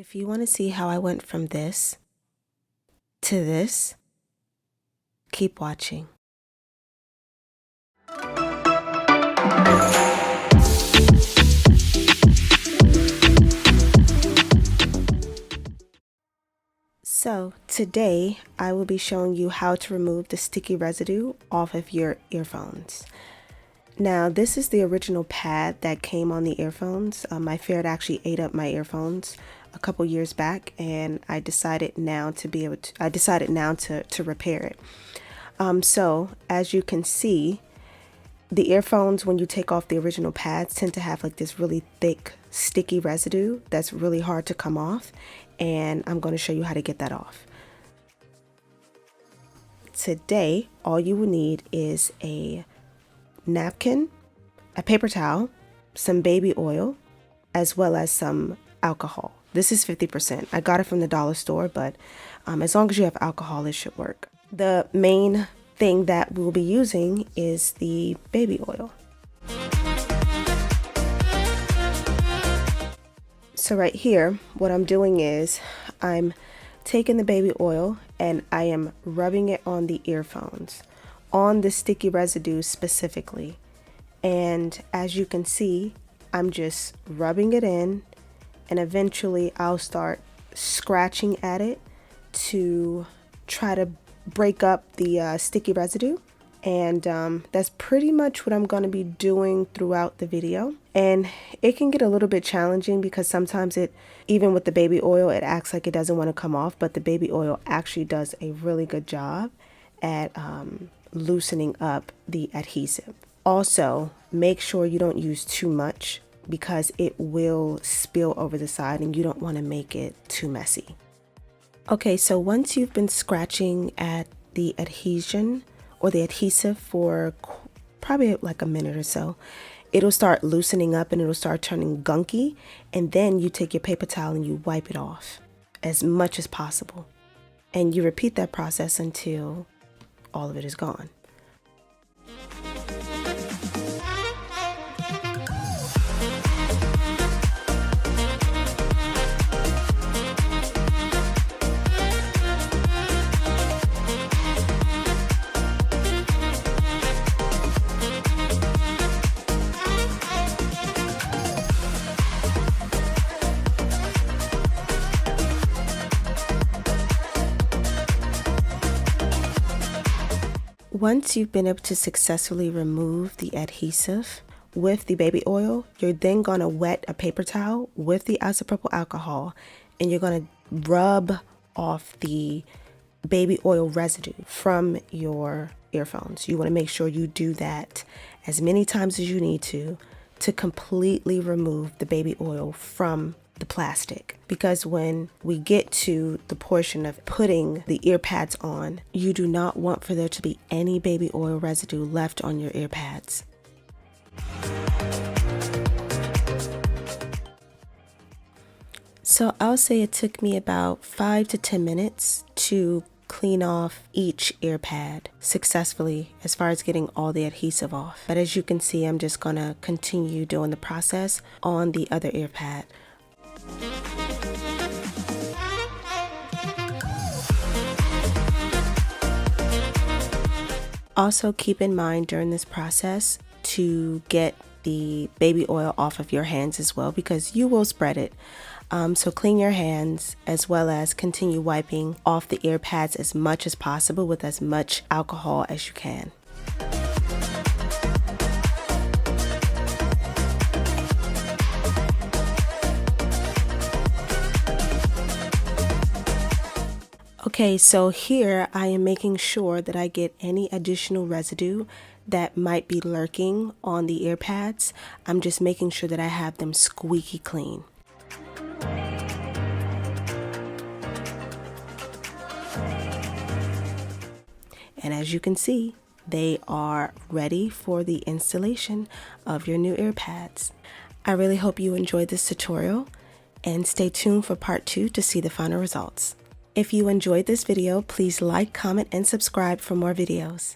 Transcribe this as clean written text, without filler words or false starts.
If you want to see how I went from this to this, keep watching. So today I will be showing you how to remove the sticky residue off of your earphones. Now this is the original pad that came on the earphones. My ferret actually ate up my earphones a couple years back, and I decided now to repair it. So as you can see, the earphones, when you take off the original pads, tend to have like this really thick sticky residue that's really hard to come off, and I'm going to show you how to get that off. Today all you will need is a napkin, a paper towel, some baby oil, as well as some alcohol. This is 50%. I got it from the dollar store, but as long as you have alcohol, it should work. The main thing that we'll be using is the baby oil. So right here, what I'm doing is I'm taking the baby oil and I am rubbing it on the earphones, on the sticky residue specifically. And as you can see, I'm just rubbing it in, and eventually I'll start scratching at it to try to break up the sticky residue. And that's pretty much what I'm going to be doing throughout the video. And it can get a little bit challenging because sometimes even with the baby oil, it acts like it doesn't want to come off, but the baby oil actually does a really good job at loosening up the adhesive. Also, make sure you don't use too much because it will spill over the side and you don't want to make it too messy. Okay, so once you've been scratching at the adhesion or the adhesive for probably like a minute or so, it'll start loosening up and it'll start turning gunky, and then you take your paper towel and you wipe it off as much as possible. And you repeat that process until all of it is gone. Once you've been able to successfully remove the adhesive with the baby oil, you're then going to wet a paper towel with the isopropyl alcohol, and you're going to rub off the baby oil residue from your earphones. You want to make sure you do that as many times as you need to completely remove the baby oil from the plastic, because when we get to the portion of putting the ear pads on, you do not want for there to be any baby oil residue left on your ear pads. So I'll say it took me about 5 to 10 minutes to clean off each ear pad successfully as far as getting all the adhesive off. But as you can see, I'm just gonna continue doing the process on the other ear pad. Also keep in mind during this process to get the baby oil off of your hands as well, because you will spread it. So clean your hands as well as continue wiping off the ear pads as much as possible with as much alcohol as you can. Okay, so here I am making sure that I get any additional residue that might be lurking on the ear pads. I'm just making sure that I have them squeaky clean. And as you can see, they are ready for the installation of your new ear pads. I really hope you enjoyed this tutorial, and stay tuned for part 2 to see the final results. If you enjoyed this video, please like, comment, and subscribe for more videos.